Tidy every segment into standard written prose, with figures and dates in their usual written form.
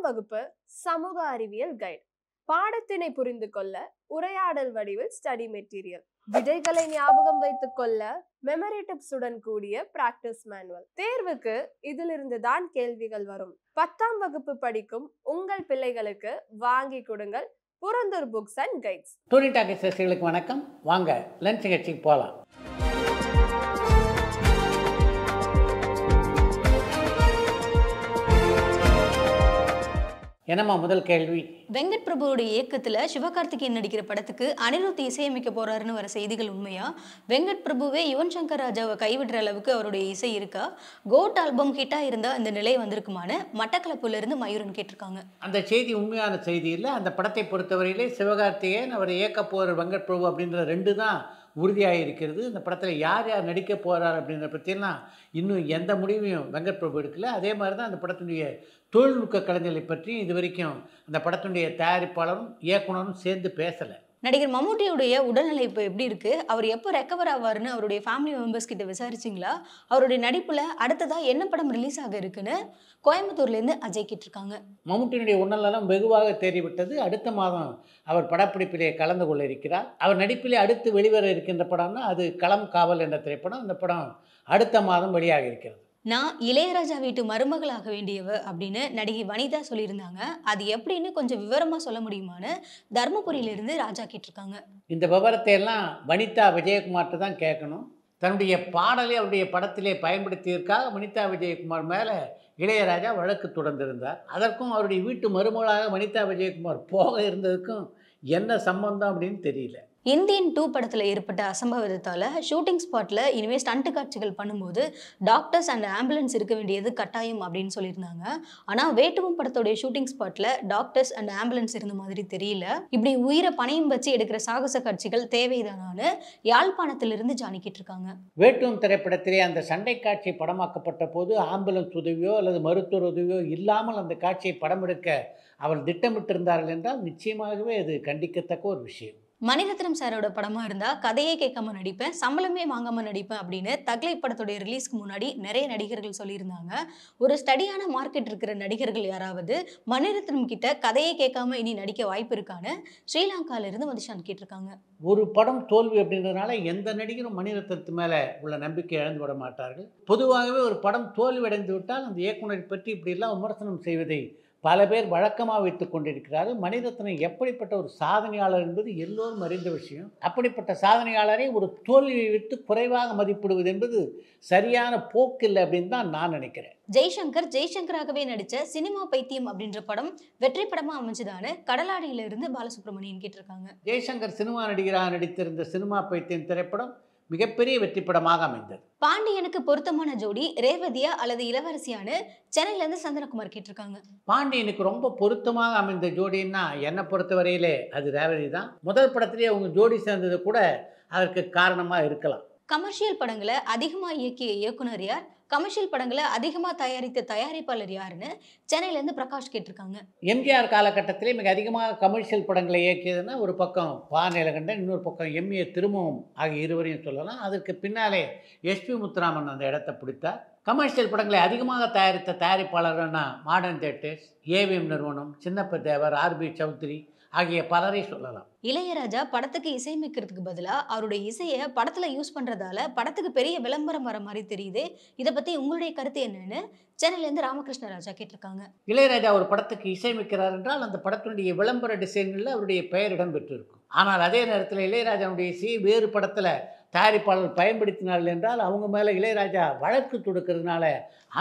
வகுப்பு சமூக அறிவியல் கைடு. பாடத்தினை புரிந்து கொள்ள உரையாடல் வடிவில் ஸ்டடி மெட்டீரியல். விடைகளை ஞாபகம் வைத்துக் கொள்ள மெமரி டிப்ஸுடன் கூடிய பிராக்டிஸ் மேனுவல். தேர்வுக்கு இதிலிருந்து தான் கேள்விகள் வரும். 10ஆம் வகுப்பு படிக்கும் உங்கள் பிள்ளைகளுக்கு வாங்கி கொடுங்கள் புரந்தூர் புக்ஸ் அண்ட் கைட்ஸ். டூரி டாக்கிஸ் ரசிகர்களுக்கு வணக்கம். வாங்க லஞ்ச் நிகழ்ச்சிக்கு போகலாம். என்னம்மா முதல் கேள்வி? வெங்கட் பிரபுவோட இயக்கத்தில் சிவகார்த்திகேயன் நடிக்கிற படத்துக்கு அனிருத் இசையமைக்க போறாருன்னு வர செய்திகள் உண்மையா? வெங்கட் பிரபுவே யுவன் சங்கர் ராஜாவை கைவிடுற அளவுக்கு அவருடைய இசை இருக்கா? கோட் ஆல்பம் ஹிட்டா இருந்தா இந்த நிலை வந்திருக்குமான்னு மட்டக்களப்புல இருந்து மயூரன் கேட்டிருக்காங்க. அந்த செய்தி உண்மையான செய்தி இல்லை. அந்த படத்தை பொறுத்தவரையிலே சிவகார்த்திகேயன் அவர் இயக்க போகிற வெங்கட் பிரபு அப்படின்ற ரெண்டு தான் உறுதியாக இருக்கிறது. இந்த படத்தில் யார் யார் நடிக்க போகிறார் அப்படின்ற பற்றியெல்லாம் இன்னும் எந்த முடிவையும் வெங்கட் பிரபு எடுக்கல. அதே மாதிரி தான் அந்த படத்தினுடைய தொழில்நுட்ப கலைஞர்களை பற்றி இது வரைக்கும் அந்த படத்தினுடைய தயாரிப்பாளரும் இயக்குனரும் சேர்ந்து பேசலை. நடிகர் மம்முட்டியுடைய உடல்நிலை இப்போ எப்படி இருக்கு? அவர் எப்போ ரெக்கவர் ஆவார்னு அவருடைய ஃபேமிலி மெம்பர்ஸ் கிட்ட விசாரிச்சிங்களா? அவருடைய நடிப்புல அடுத்ததா என்ன படம் ரிலீஸ் ஆக இருக்குன்னு கோயம்புத்தூர்லேருந்து அஜய் கேட்டிருக்காங்க. மம்முட்டியினுடைய உடல்நலம் வெகுவாக தேறிவிட்டது. அடுத்த மாதம் அவர் படப்பிடிப்பிலே கலந்து கொள்ள இருக்கிறார். அவர் நடிப்பிலே அடுத்து வெளிவர இருக்கின்ற படம்னா அது களம் காவல் என்ற திரைப்படம். அந்த படம் அடுத்த மாதம் வெளியாக இருக்கிறது. நான் இளையராஜா வீட்டு மருமகளாக வேண்டியவ அப்படின்னு நடிகை வனிதா சொல்லியிருந்தாங்க. அது எப்படின்னு கொஞ்சம் விவரமா சொல்ல முடியுமான்னு தர்மபுரியிலிருந்து ராஜா கேட்டிருக்காங்க. இந்த விவரத்தை எல்லாம் வனிதா விஜயகுமார்கிட்ட தான் கேட்கணும். தன்னுடைய பாடலை அவருடைய படத்திலே பயன்படுத்தியிருக்காக வனிதா விஜயகுமார் மேலே இளையராஜா வழக்கு தொடர்ந்திருந்தார். அதற்கும் அவருடைய வீட்டு மருமகளாக வனிதா விஜயகுமார் போக இருந்ததுக்கும் என்ன சம்பந்தம் அப்படின்னு தெரியல. இந்தியன் 2 படத்தில் ஏற்பட்ட அசம்பாவிதத்தால் ஷூட்டிங் ஸ்பாட்டில் இனிமேல் ஸ்டண்ட் காட்சிகள் பண்ணும்போது டாக்டர்ஸ் அண்ட் ஆம்புலன்ஸ் இருக்க வேண்டியது கட்டாயம் அப்படின்னு சொல்லியிருந்தாங்க. ஆனால் வேட்டுவம் படத்தோடைய ஷூட்டிங் ஸ்பாட்டில் டாக்டர்ஸ் அண்ட் ஆம்புலன்ஸ் இருந்த மாதிரி தெரியல. இப்படி உயிரை பணையும் வச்சு எடுக்கிற சாகச காட்சிகள் தேவைதானான்னு யாழ்ப்பாணத்திலிருந்து ஜானி கேட்டிருக்காங்க. வேட்டுவம் திரைப்படத்திலே அந்த சண்டை காட்சி படமாக்கப்பட்ட போது ஆம்புலன்ஸ் உதவியோ அல்லது மருத்துவ உதவியோ இல்லாமல் அந்த காட்சியை படம் எடுக்க அவர் திட்டமிட்டிருந்தார்கள் என்றால் நிச்சயமாகவே அது கண்டிக்கத்தக்க ஒரு விஷயம். மணிரத்னம் சாரோட படமா இருந்தா கதையே கேட்காம நடிப்பேன், சம்பளமே வாங்காம நடிப்பேன் அப்படின்னு தக்லை படத்தோடைய ரிலீஸ்க்கு முன்னாடி நிறைய நடிகர்கள் சொல்லியிருந்தாங்க. ஒரு ஸ்டடியான மார்க்கெட் இருக்கிற நடிகர்கள் யாராவது மணிரத்னம் கிட்ட கதையே கேட்காம இனி நடிக்க வாய்ப்பு இருக்கான்னு ஸ்ரீலங்கால இருந்து மதிஷான் கேட்டிருக்காங்க. ஒரு படம் தோல்வி அப்படின்றதுனால எந்த நடிகரும் மணிரத்னத்து மேலே உள்ள நம்பிக்கை இழந்து விட மாட்டார்கள். பொதுவாகவே ஒரு படம் தோல்வி அடைந்து விட்டால் அந்த இயக்குனரை பற்றி இப்படியெல்லாம் விமர்சனம் செய்வதை பல பேர் வழக்கமாக வைத்து கொண்டிருக்கிறார்கள். மணிரத்னம் எப்படிப்பட்ட ஒரு சாதனையாளர் என்பது எல்லோரும் அறிந்த விஷயம். அப்படிப்பட்ட சாதனையாளரை ஒரு தோல்வியை விட்டு குறைவாக மதிப்பிடுவது என்பது சரியான போக்கில்லை அப்படின்னு தான் நான் நினைக்கிறேன். ஜெய்சங்கராகவே நடித்த சினிமா பைத்தியம் அப்படின்ற படம் வெற்றி படமா அமைஞ்சதான கடலாடியில இருந்து பாலசுப்ரமணியன் கேட்டிருக்காங்க. ஜெய்சங்கர் சினிமா நடிகராக நடித்திருந்த சினிமா பைத்தியம் திரைப்படம் மிகப்பெரிய வெற்றி படமாக அமைந்தது. பாண்டியனுக்கு பொருத்தமான ஜோடி ரேவதியா அல்லது இளவரசியான்னு சென்னையில இருந்து சந்தனகுமார் கேட்டிருக்காங்க. பாண்டியனுக்கு ரொம்ப பொருத்தமாக அமைந்த ஜோடின்னா என்னை பொறுத்தவரையிலே அது ரேவதி தான். முதல் படத்திலேயே அவங்க ஜோடி சேர்ந்தது கூட அதற்கு காரணமாக இருக்கலாம். கமர்ஷியல் படங்களை அதிகமா இயக்கிய இயக்குனர் யார்? கமர்ஷியல் படங்களை அதிகமா தயாரித்த தயாரிப்பாளர் யாருன்னு சென்னையில இருந்து பிரகாஷ் கேட்டிருக்காங்க. எம்ஜிஆர் காலகட்டத்திலே மிக அதிகமாக கமர்ஷியல் படங்களை இயக்கியதுன்னா ஒரு பக்கம் பா நீலகண்டன், இன்னொரு பக்கம் எம்.ஏ. திரும்பவும் ஆகிய இருவரையும் சொல்லலாம். அதற்கு பின்னாலே எஸ்.பி. முத்துராமன் அந்த இடத்தை பிடித்தார். கமர்ஷியல் படங்களை அதிகமாக தயாரித்த தயாரிப்பாளர்கள்னா மாடர்ன் தியேட்டர்ஸ், ஏவிஎம் நிறுவனம், சின்னப்ப தேவர், ஆர்.பி. சௌத்ரி ஆகிய பலரை சொல்லலாம். இளையராஜா படத்துக்கு இசையமைக்கிறதுக்கு பதிலா அவருடைய இசையை படத்துல யூஸ் பண்றதால படத்துக்கு பெரிய விளம்பரம் வர மாதிரி தெரியுது. இதை பத்தி உங்களுடைய கருத்து என்னன்னு சென்னையில இருந்து ராமகிருஷ்ண ராஜா கேட்டிருக்காங்க. இளையராஜா ஒரு படத்துக்கு இசையமைக்கிறார் என்றால் அந்த படத்தினுடைய விளம்பர டிசைன்களில் அவருடைய பெயர் இடம் பெற்றிருக்கும். ஆனால் அதே நேரத்தில் இளையராஜாவுடைய இசையை வேறு படத்தில் தயாரிப்பாளர் பயன்படுத்தினார்கள் என்றால் அவங்க மேலே இளையராஜா வழக்கு தொடுக்கிறதுனால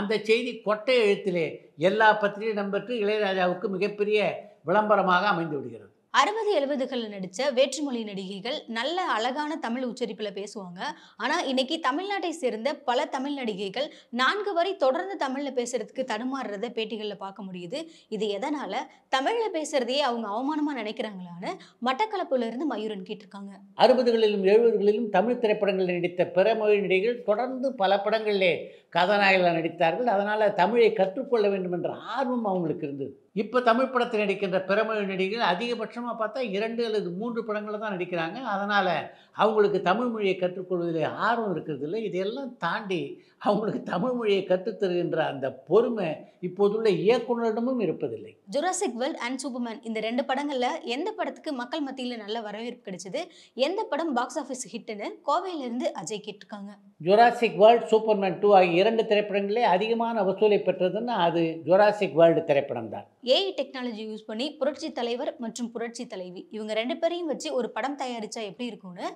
அந்த செய்தி கொட்டை எழுத்திலே எல்லா பத்திரிகையும் இடம்பெற்று இளையராஜாவுக்கு மிகப்பெரிய விளம்பரமாக அமைந்து விடுகிறது. 60-70களில் நடித்த வேற்றுமொழி நடிகைகள் நல்ல அழகான தமிழ் உச்சரிப்பில் பேசுவாங்க. ஆனால் இன்னைக்கு தமிழ்நாட்டை சேர்ந்த பல தமிழ் நடிகைகள் 4 வரை தொடர்ந்து தமிழில் பேசுறதுக்கு தடுமாறுறத பேட்டிகளில் பார்க்க முடியுது. இது எதனால தமிழில் பேசுறதையே அவங்க அவமானமாக நினைக்கிறாங்களான்னு மட்டக்களப்புல இருந்து மயூரன் கேட்டிருக்காங்க. 60களிலும் 70களிலும் தமிழ் திரைப்படங்களில் நடித்த பிற மொழி நடிகைகள் தொடர்ந்து பல படங்களிலே கதாநாயகர்களாக நடித்தார்கள். அதனால் தமிழை கற்றுக்கொள்ள வேண்டும் என்ற ஆர்வம் அவங்களுக்கு இருந்தது. இப்போ தமிழ் படத்தில் நடிக்கின்ற பிறமொழி நடிகர்கள் அதிகபட்சமாக பார்த்தா 2 அல்லது 3 படங்களில் தான் நடிக்கிறாங்க. அதனால் அவங்களுக்கு தமிழ் மொழியை கற்றுக்கொள்வதில் ஆர்வம் இருக்கிறது இல்லை. இதையெல்லாம் தாண்டி அவங்களுக்கு தமிழ் மொழியை கற்றுத்தருகின்ற அந்த பொறுமை இப்போதுள்ள இயக்குனரிடமும் இருப்பதில்லை. ஜுராசிக் வேர்ல்ட் அண்ட் சூப்பர்மேன் இந்த 2 படங்கள்ல எந்த படத்துக்கு மக்கள் மத்தியில் நல்ல வரவேற்பு கிடைச்சது, எந்த படம் பாக்ஸ் ஆஃபீஸ் ஹிட்னு கோவையிலிருந்து அஜய் கேட்டிருக்காங்க. ஜுராசிக் வேர்ல்ட், சூப்பர்மேன் 2 ஆகிய 2 திரைப்படங்களே அதிகமான வசூலை பெற்றதுன்னா அது ஜுராசிக் வேர்ல்டு திரைப்படம் தான். ஏஐ டெக்னாலஜி யூஸ் பண்ணி புரட்சி தலைவர் மற்றும் புரட்சி தலைவி இவங்க 2 பேரையும் வச்சு ஒரு படம் தயாரிச்சா எப்படி இருக்கும்னு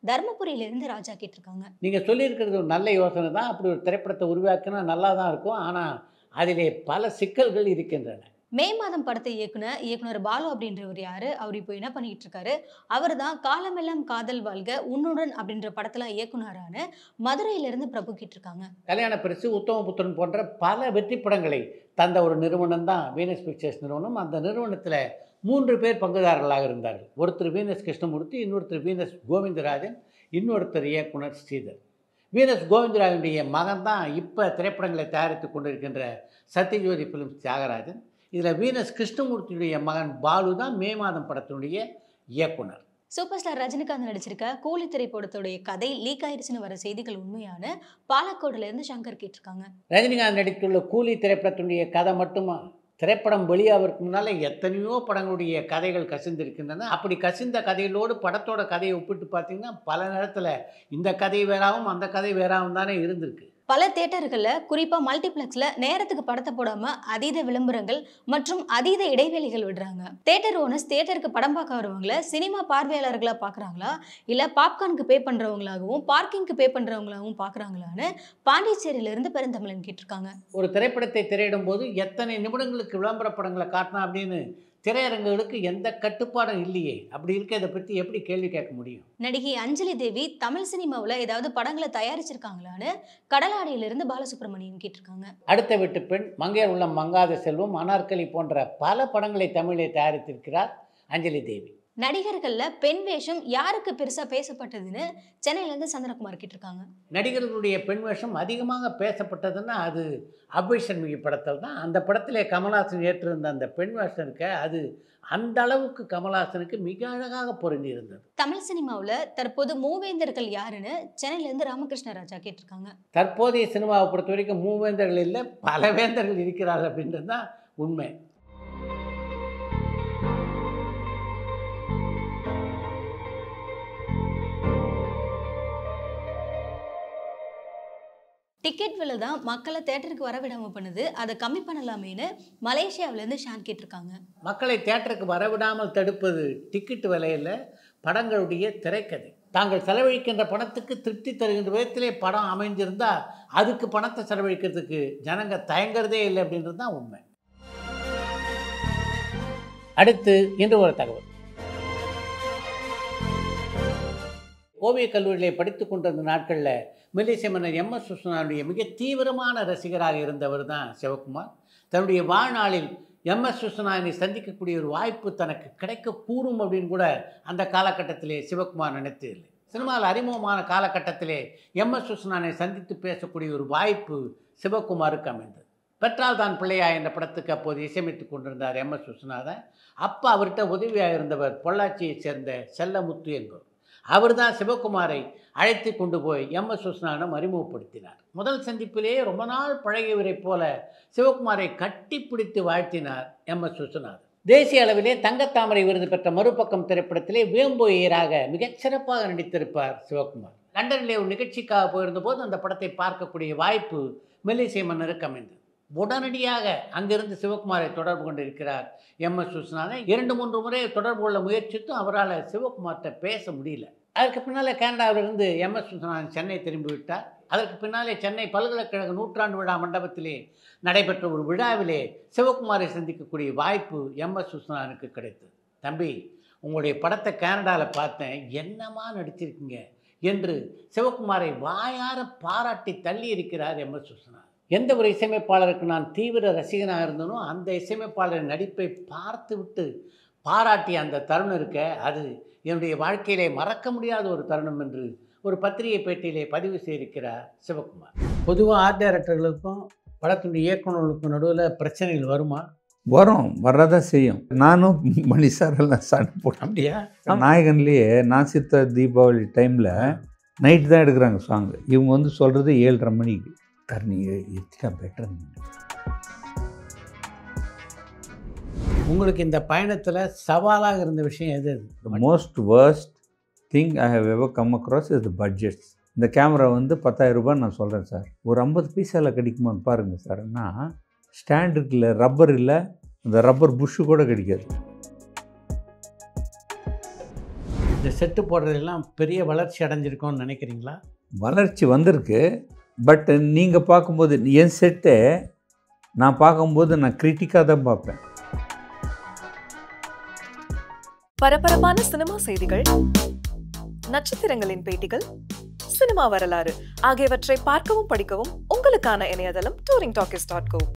தர்மபுரியிலிருந்து ராஜா கேட்டிருக்காங்க. நீங்கள் சொல்லியிருக்கிறது ஒரு நல்ல யோசனை தான். அப்படி ஒரு திரைப்படத்தை உருவாக்கினா நல்லா தான் இருக்கும். ஆனால் அதிலே பல சிக்கல்கள் இருக்கின்றன. மே மாதம் படத்தை இயக்குனர் பாலு அப்படின்றவர் யாரு, அவர் இப்போ என்ன பண்ணிட்டு இருக்காரு, அவர் தான் காலமெல்லாம் காதல் வாழ்க, உன்னுடன் அப்படின்ற படத்துல இயக்குனரான மதுரையிலிருந்து பிரபு கேட்டிருக்காங்க. கல்யாண பரிசு, உத்தமபுத்திரன் போன்ற பல வெற்றி படங்களை தந்த ஒரு நிறுவனம் தான் வீனஸ் பிக்சர்ஸ் நிறுவனம். அந்த நிறுவனத்தில் 3 பேர் பங்குதாரர்களாக இருந்தார்கள். ஒருத்தர் வீனஸ் கிருஷ்ணமூர்த்தி, இன்னொருத்தர் வீனஸ் கோவிந்தராஜன், இன்னொருத்தர் இயக்குனர் ஸ்ரீதர். வீனஸ் கோவிந்தராஜனுடைய மகன் தான் இப்போ திரைப்படங்களை தயாரித்து கொண்டிருக்கின்ற சத்யஜோதி ஃபிலிம்ஸ் தியாகராஜன். இதில் வீனஸ் கிருஷ்ணமூர்த்தியுடைய மகன் பாலு தான் மே மாதம் படத்தினுடைய இயக்குனர். சூப்பர் ஸ்டார் ரஜினிகாந்த் நடிச்சிருக்க கூலி திரைப்படத்துடைய கதை லீக் ஆயிடுச்சுன்னு வர செய்திகள் உண்மையான பாலக்கோடுல இருந்து சங்கர் கேட்டிருக்காங்க. ரஜினிகாந்த் நடித்துள்ள கூலி திரைப்படத்தினுடைய கதை மட்டுமா? திரைப்படம் வெளியாவதற்கு முன்னால் எத்தனையோ படங்களுடைய கதைகள் கசிந்திருக்கின்றன. அப்படி கசிந்த கதைகளோடு படத்தோட கதையை ஒப்பிட்டு பார்த்தீங்கன்னா பல நேரத்தில் இந்த கதை வேறாவும் அந்த கதை வேறாவும் தானே இருந்திருக்கு. பல தியேட்டர்களில் குறிப்பாக மல்டிப்ளெக்ஸில் நேரத்துக்கு படத்தை போடாமல் அதீத விளம்பரங்கள் மற்றும் அதீத இடைவெளிகள் விடுறாங்க. தியேட்டர் ஓனர்ஸ் தியேட்டருக்கு படம் பார்க்க வரவங்கள சினிமா பார்வையாளர்களாக பார்க்குறாங்களா இல்லை பாப்கார்னுக்கு பே பண்ணுறவங்களாகவும் பார்க்கிங்க்கு பே பண்ணுறவங்களாகவும் பார்க்குறாங்களான்னு பாண்டிச்சேரியிலிருந்து பெருந்தமிழன் கேட்டிருக்காங்க. ஒரு திரைப்படத்தை திரையிடும் போது எத்தனை நிமிடங்களுக்கு விளம்பர படங்களை காட்டணும் அப்படின்னு திரையரங்குகளுக்கு எந்த கட்டுப்பாடும் இல்லையே. அப்படி இருக்க இதை பற்றி எப்படி கேள்வி கேட்க முடியும்? நடிகை அஞ்சலி தேவி தமிழ் சினிமாவில் ஏதாவது படங்களை தயாரிச்சிருக்காங்களான்னு கடலாடியிலிருந்து பாலசுப்ரமணியன் கேட்டிருக்காங்க. அடுத்த வீட்டு பெண், மங்கையர் உள்ளம் மங்காத செல்வம், அனார்கலி போன்ற பல படங்களை தமிழில் தயாரித்திருக்கிறார் அஞ்சலி தேவி. நடிகர்கள்ல பெண் வேஷம் யாருக்கு பெருசா பேசப்பட்டதுன்னு சென்னையிலேருந்து சந்திரகுமார் கேட்டிருக்காங்க. நடிகர்களுடைய பெண் வேஷம் அதிகமாக பேசப்பட்டதுன்னா அது அபிஷன்மிகி படத்தில் தான். அந்த படத்திலே கமல்ஹாசன் ஏற்றிருந்த அந்த பெண் வேஷம் இருக்க, அது அந்த அளவுக்கு கமல்ஹாசனுக்கு மிக அழகாக பொருந்தி இருந்தது. தமிழ் சினிமாவில் தற்போது மூவேந்தர்கள் யாருன்னு சென்னையிலேருந்து ராமகிருஷ்ண ராஜா கேட்டிருக்காங்க. தற்போதைய சினிமாவை பொறுத்த வரைக்கும் மூவேந்தர்கள் இல்லை, பல வேந்தர்கள் இருக்கிறார்கள் அப்படின்றது தான் உண்மை. டிக்கெட் விலை தான் மக்களை தேட்டருக்கு வரவிடாமல் பண்ணுது, அதை கம்மி பண்ணலாமேன்னு மலேசியாவிலேருந்து ஷான் கேட்டிருக்காங்க. மக்களை தேட்டருக்கு வரவிடாமல் தடுப்பது டிக்கெட் விலையில் படங்களுடைய திரைக்கதை. தாங்கள் செலவழிக்கின்ற பணத்துக்கு திருப்தி தருகின்ற விதத்திலே படம் அமைஞ்சிருந்தால் அதுக்கு பணத்தை செலவழிக்கிறதுக்கு ஜனங்க தயங்குறதே இல்லை அப்படின்றது தான் உண்மை. அடுத்து இன்று ஒரு தகவல். ஓவியக் கல்லூரியிலே படித்து கொண்டிருந்த நாட்களில் மெல்லிசை மன்னர் எம்.எஸ். விஸ்வநாதனுடைய மிக தீவிரமான ரசிகராக இருந்தவர் தான் சிவகுமார். தன்னுடைய வாழ்நாளில் எம்.எஸ். விஸ்வநாதனை சந்திக்கக்கூடிய ஒரு வாய்ப்பு தனக்கு கிடைக்கக்கூடும் அப்படின்னு கூட அந்த காலகட்டத்திலே சிவகுமார் நினைத்ததில்லை. சினிமாவில் அறிமுகமான காலகட்டத்திலே எம்.எஸ். விஸ்வநாதனை சந்தித்து பேசக்கூடிய ஒரு வாய்ப்பு சிவகுமாருக்கு அமைந்தது. பெற்றால் தான் பிள்ளையா என்ற படத்துக்கு அப்போது இசையமைத்து கொண்டிருந்தார் எம்.எஸ். விஸ்வநாதன். அப்போ அவர்கிட்ட உதவியாக இருந்தவர் பொள்ளாச்சியைச் சேர்ந்த செல்லமுத்து என்பவர். அவர் தான் சிவகுமாரை அழைத்து கொண்டு போய் எம்.எஸ். விஸ்வநாதனிடம் அறிமுகப்படுத்தினார். முதல் சந்திப்பிலேயே ரொம்ப நாள் பழகியவரை போல சிவகுமாரை கட்டிப்பிடித்து வாழ்த்தினார் எம்.எஸ். விஸ்வநாதன். தேசிய அளவிலே தங்கத்தாமரை விருது பெற்ற மறுபக்கம் திரைப்படத்திலே வேம்போயராக மிகச்சிறப்பாக நடித்திருப்பார் சிவகுமார். லண்டனிலே ஒரு நிகழ்ச்சிக்காக போயிருந்த போது அந்த படத்தை பார்க்கக்கூடிய வாய்ப்பு மெல்லிசை மன்னருக்கு அமைந்தது. உடனடியாக அங்கிருந்து சிவகுமாரை தொடர்பு கொண்டிருக்கிறார் எம்.எஸ். விஸ்வநாதன். 2-3 முறை தொடர்பு கொள்ள முயற்சித்தும் அவரால் சிவகுமார்கிட்ட பேச முடியல. அதற்கு பின்னாலே கனடாவிலிருந்து எம்.எஸ். விஸ்வநாதன் சென்னை திரும்பிவிட்டார். அதற்கு பின்னாலே சென்னை பல்கலைக்கழக 100ஆண்டு விழா மண்டபத்திலே நடைபெற்ற ஒரு விழாவிலே சிவகுமாரை சந்திக்கக்கூடிய வாய்ப்பு எம்.எஸ். விஸ்வநாதனுக்கு கிடைத்தது. தம்பி, உங்களுடைய படத்தை கனடாவில் பார்த்தேன், என்னமா நடிச்சிருக்கீங்க என்று சிவகுமாரை வாயார பாராட்டி தள்ளி இருக்கிறார் எம்.எஸ். விஸ்வநாதன். எந்த ஒரு இசையமைப்பாளருக்கு நான் தீவிர ரசிகனாக இருந்தனோ அந்த இசையமைப்பாளரின் நடிப்பை பார்த்து விட்டு பாராட்டிய அந்த தருணம் இருக்க, அது என்னுடைய வாழ்க்கையிலே மறக்க முடியாத ஒரு தருணம் என்று ஒரு பத்திரிகை பேட்டியிலே பதிவு செய்திருக்கிறார் சிவகுமார். பொதுவாக ஆர்ட் டைரக்டர்களுக்கும் படத்தினுடைய இயக்குநர்களுக்கும் நடுவில் பிரச்சனைகள் வருமா? வரும், வரதான் செய்யும். நானும் மணி சார் எல்லாம் சண்டை போட்டேன். அப்படியா? நாயகன்லேயே நாசித்த தீபாவளி டைமில் நைட்டு தான் எடுக்கிறாங்க சாங்கு. இவங்க வந்து சொல்கிறது 7:30 மணிக்கு. தண்ணி எத்திக்கா பெட்டர். உங்களுக்கு இந்த பயணத்தில் சவாலாக இருந்த விஷயம் எது? The most worst thing I have ever come across is the budgets. இந்த கேமரா வந்து 10,000 ரூபாய் நான் சொல்கிறேன் சார், ஒரு 50 பைசாவில் கிடைக்குமான்னு பாருங்கள் சார். ஆனால் ஸ்டாண்ட் இருக்குல்ல, ரப்பர் இல்லை, அந்த ரப்பர் புஷ்ஷு கூட கிடைக்காது. இந்த செட்டு போடுறதெல்லாம் பெரிய வளர்ச்சி அடைஞ்சிருக்கோன்னு நினைக்கிறீங்களா? வளர்ச்சி வந்திருக்கு. பட் நீங்கள் பார்க்கும்போது என் செட்டை நான் பார்க்கும்போது நான் கிரிட்டிக்காக தான் பார்ப்பேன். பரபரப்பான சினிமா செய்திகள், நட்சத்திரங்களின் பேட்டிகள், சினிமா வரலாறு ஆகியவற்றை பார்க்கவும் படிக்கவும் உங்களுக்கான இணையதளம் touringtalkies.co.